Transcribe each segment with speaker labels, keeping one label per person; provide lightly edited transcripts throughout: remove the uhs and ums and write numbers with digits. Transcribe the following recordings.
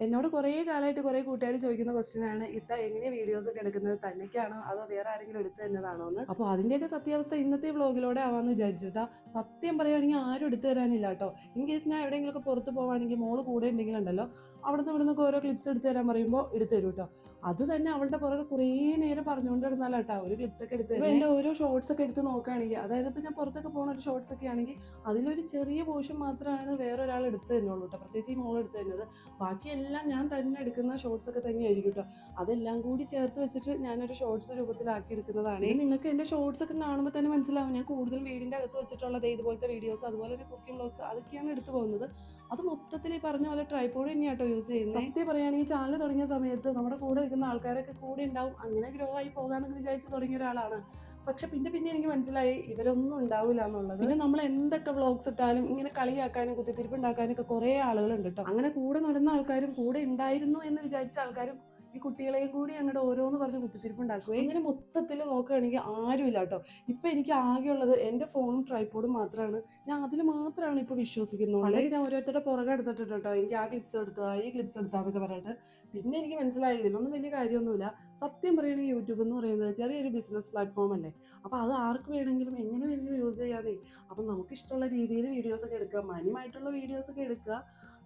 Speaker 1: എന്നോട് കുറേ കാലമായിട്ട് കുറേ കൂട്ടുകാർ ചോദിക്കുന്ന ക്വസ്റ്റ്യനാണ്, ഇത്ത എങ്ങനെയാണ് വീഡിയോസ് ഒക്കെ എടുക്കുന്നത്, തന്നെക്കാണോ അതോ വേറെ ആരെങ്കിലും എടുത്തു തന്നതാണോ എന്ന്. അപ്പോൾ അതിൻ്റെയൊക്കെ സത്യാവസ്ഥ ഇന്നത്തെ വ്ളോഗിലൂടെ ആവാമെന്ന് വിചാരിച്ചിട്ടാ. സത്യം പറയുകയാണെങ്കിൽ ആരും എടുത്തു തരാനില്ല കേട്ടോ. ഇൻ കേസ് ഞാൻ എവിടെയെങ്കിലുമൊക്കെ പുറത്ത് പോവുകയാണെങ്കിൽ മോള് കൂടെ ഉണ്ടെങ്കിലുണ്ടല്ലോ, അവിടുന്ന് ഇവിടുന്നൊക്കെ ഓരോ ക്ലിപ്സ് എടുത്തു തരാൻ പറയുമ്പോൾ എടുത്തു തരും കേട്ടോ. അത് തന്നെ അവളുടെ പുറകെ കുറേ നേരം പറഞ്ഞുകൊണ്ട് ഇരുന്നാലോ കേട്ടോ ഒരു ക്ലിപ്സ് ഒക്കെ എടുത്ത് തരും. എൻ്റെ ഓരോ ഷോർട്സ് ഒക്കെ എടുത്ത് നോക്കുകയാണെങ്കിൽ, അതായത് ഇപ്പോൾ ഞാൻ പുറത്തൊക്കെ പോകുന്ന ഒരു ഷോർട്സ് ഒക്കെ ആണെങ്കിൽ അതിലൊരു ചെറിയ പോർഷൻ മാത്രമാണ് വേറൊരാൾ എടുത്ത് തരുന്നുള്ളൂ കേട്ടോ. പ്രത്യേകിച്ച് ഈ മോൾ എടുത്ത് തരുന്നത്. ബാക്കിയെല്ലാം ഞാൻ തന്നെ എടുക്കുന്ന ഷോർട്സ് ഒക്കെ തന്നെയായിരിക്കും കേട്ടോ. അതെല്ലാം കൂടി ചേർത്ത് വെച്ചിട്ട് ഞാനൊരു ഷോർട്സ് രൂപത്തിലാക്കി എടുക്കുന്നതാണ്. നിങ്ങൾക്ക് എൻ്റെ ഷോർട്സ് ഒക്കെ കാണുമ്പോൾ തന്നെ മനസ്സിലാവും ഞാൻ കൂടുതൽ വീടിൻ്റെ അകത്ത് വെച്ചിട്ടുള്ളത് ഇതുപോലത്തെ വീഡിയോസ്, അതുപോലെ ഒരു കുക്കിംഗ് വ്ളോഗ്സ് അതൊക്കെയാണ് എടുത്തു പോകുന്നത്. അത് മൊത്തത്തിൽ ഈ പറഞ്ഞ പോലെ ട്രൈപോഡ് തന്നെയാട്ടോ യൂസ് ചെയ്യുന്നത്. സത്യം പറയുകയാണെങ്കിൽ ചാനൽ തുടങ്ങിയ സമയത്ത് നമ്മുടെ കൂടെ നിൽക്കുന്ന ആൾക്കാരൊക്കെ കൂടെ ഉണ്ടാവും, അങ്ങനെ ഗ്രോ ആയി പോകാമെന്നൊക്കെ വിചാരിച്ച് തുടങ്ങിയ ഒരാളാണ്. പക്ഷെ പിന്നെ എനിക്ക് മനസ്സിലായി ഇവരൊന്നും ഉണ്ടാവില്ല എന്നുള്ളത്. പിന്നെ നമ്മൾ എന്തൊക്കെ വ്ളോഗ്സ് ഇട്ടാലും ഇങ്ങനെ കളിയാക്കാനും കുത്തിത്തിരിപ്പ് ഉണ്ടാക്കാനും ഒക്കെ കുറേ ആളുകളുണ്ട് കേട്ടോ. അങ്ങനെ കൂടെ നടന്ന ആൾക്കാരും കൂടെ ഉണ്ടായിരുന്നു എന്ന് വിചാരിച്ച ആൾക്കാരും ഈ കുട്ടികളെയും കൂടി അങ്ങോട്ട് ഓരോന്ന് പറഞ്ഞ് കുത്തിത്തിരിപ്പ് ഉണ്ടാക്കുകയും ഇങ്ങനെ മൊത്തത്തിൽ നോക്കുകയാണെങ്കിൽ ആരുമില്ല കേട്ടോ. ഇപ്പൊ എനിക്ക് ആകെയുള്ളത് എൻ്റെ ഫോണും ട്രൈപോഡും മാത്രമാണ്. ഞാൻ അതിൽ മാത്രമാണ് ഇപ്പൊ വിശ്വസിക്കുന്നുള്ളൂ. അല്ലെങ്കിൽ ഞാൻ ഓരോരുത്തരുടെ പുറകെ എടുത്തിട്ടുണ്ട് കേട്ടോ, എനിക്ക് ആ ക്ലിപ്സ് എടുത്താ ഈ ക്ലിപ്സ് എടുത്താന്നൊക്കെ പറഞ്ഞിട്ട്. പിന്നെ എനിക്ക് മനസ്സിലായി ഇതിലൊന്നും വലിയ കാര്യമൊന്നുമില്ല. സത്യം പറയുകയാണെങ്കിൽ യൂട്യൂബ് എന്ന് പറയുന്നത് ചെറിയൊരു ബിസിനസ് പ്ലാറ്റ്ഫോം അല്ലേ. അപ്പോൾ അത് ആർക്ക് വേണമെങ്കിലും എങ്ങനെ വേണമെങ്കിലും യൂസ് ചെയ്യാതെ. അപ്പം നമുക്ക് ഇഷ്ടമുള്ള രീതിയിൽ വീഡിയോസ് ഒക്കെ എടുക്കുക, മാന്യമായിട്ടുള്ള വീഡിയോസ് ഒക്കെ എടുക്കുക,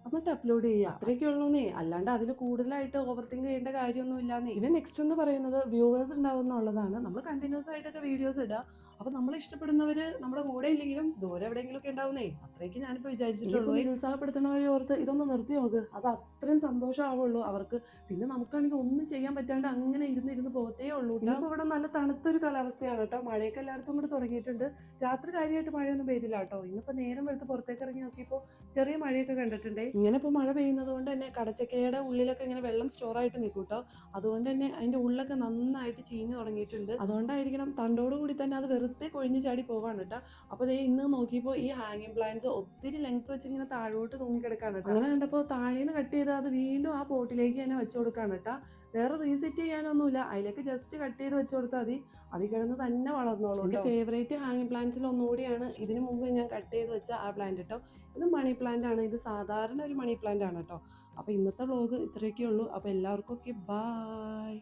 Speaker 1: എന്നിട്ട് അപ്ലോഡ് ചെയ്യുക, അത്രയൊക്കെ ഉള്ളൂന്നേ. അല്ലാണ്ട് അതിൽ കൂടുതലായിട്ട് ഓവർ തിങ്ക് ചെയ്യേണ്ട കാര്യമൊന്നും ഇല്ലാന്നേ. പിന്നെ നെക്സ്റ്റ് എന്ന് പറയുന്നത് വ്യൂവേഴ്സ് ഉണ്ടാവുന്ന ഉള്ളതാണ്. നമ്മൾ കണ്ടിന്യൂസ് ആയിട്ടൊക്കെ വീഡിയോസ് ഇടുക. അപ്പോൾ നമ്മൾ ഇഷ്ടപ്പെടുന്നവർ നമ്മുടെ കൂടെ ഇല്ലെങ്കിലും ദൂരെ എവിടെയെങ്കിലും ഒക്കെ ഉണ്ടാവുന്നേ. അത്രയ്ക്ക് ഞാനിപ്പോൾ വിചാരിച്ചിട്ടുള്ളൂ. നിരുത്സാഹപ്പെടുത്തണവരെ ഓർത്ത് ഇതൊന്ന് നിർത്തി നോക്ക്, അത് അത്രയും സന്തോഷമാവുള്ളൂ അവർക്ക്. പിന്നെ നമുക്കാണെങ്കിൽ ഒന്നും ചെയ്യാൻ പറ്റാണ്ട് അങ്ങനെ ഇരുന്ന് പോകത്തേ ഉള്ളൂ. ഇന്നിപ്പോൾ ഇവിടെ നല്ല തണുത്തൊരു കാലാവസ്ഥയാണ് കേട്ടോ. മഴയൊക്കെ എല്ലായിടത്തും കൂടെ തുടങ്ങിയിട്ടുണ്ട്. രാത്രി കാര്യമായിട്ട് മഴയൊന്നും പെയ്തില്ല കേട്ടോ. ഇന്നിപ്പോൾ നേരം വെളുത്ത് പുറത്തേക്ക് ഇറങ്ങി നോക്കിയപ്പോൾ ചെറിയ മഴയൊക്കെ കണ്ടിട്ടുണ്ടേ. ഇങ്ങനെ ഇപ്പോൾ മഴ പെയ്യുന്നത് കൊണ്ട് തന്നെ കടച്ചക്കയുടെ ഉള്ളിലൊക്കെ ഇങ്ങനെ വെള്ളം സ്റ്റോർ ആയിട്ട് നിൽക്കും കേട്ടോ. അതുകൊണ്ട് തന്നെ അതിൻ്റെ ഉള്ളൊക്കെ നന്നായിട്ട് ചീഞ്ഞ് തുടങ്ങിയിട്ടുണ്ട്. അതുകൊണ്ടായിരിക്കണം തണ്ടോടുകൂടി തന്നെ അത് വെറുതെ കൊഴിഞ്ഞ് ചാടി പോവാണ് കേട്ടോ. അപ്പോൾ ദേ ഇന്ന് നോക്കിയപ്പോൾ ഈ ഹാങ്ങിങ് പ്ലാന്റ്സ് ഒത്തിരി ലെങ്ത് വെച്ച് ഇങ്ങനെ താഴോട്ട് തൂങ്ങിക്കിടക്കാണ് കേട്ടോ. അങ്ങനെ കണ്ടപ്പോൾ താഴേന്ന് കട്ട് ചെയ്ത് അത് വീണ്ടും ആ പോട്ടിലേക്ക് തന്നെ വെച്ച് കൊടുക്കാണ് കേട്ടോ. വേറെ റീസെറ്റ് ചെയ്യാനൊന്നുമില്ല, അതിലേക്ക് ജസ്റ്റ് കട്ട് ചെയ്ത് വെച്ച് കൊടുത്താൽ മതി. അതിൽ കിടന്ന് തന്നെ വളർന്നോളൂ. എൻ്റെ ഫേവറേറ്റ് ഹാങ്ങിങ് പ്ലാന്റ്സിൽ ഒന്നുകൂടിയാണ് ഇതിന് മുമ്പ് ഞാൻ കട്ട് ചെയ്ത് വെച്ച ആ പ്ലാന്റ് കേട്ടോ. ഇത് മണി പ്ലാന്റ് ആണ്. ഇത് സാധാരണ ഒരു മണി പ്ലാന്റ് ആണ് കേട്ടോ. അപ്പോൾ ഇന്നത്തെ വ്ളോഗ് ഇത്രയൊക്കെ ഉള്ളൂ. അപ്പോൾ എല്ലാവർക്കും ഓക്കെ, ബൈ.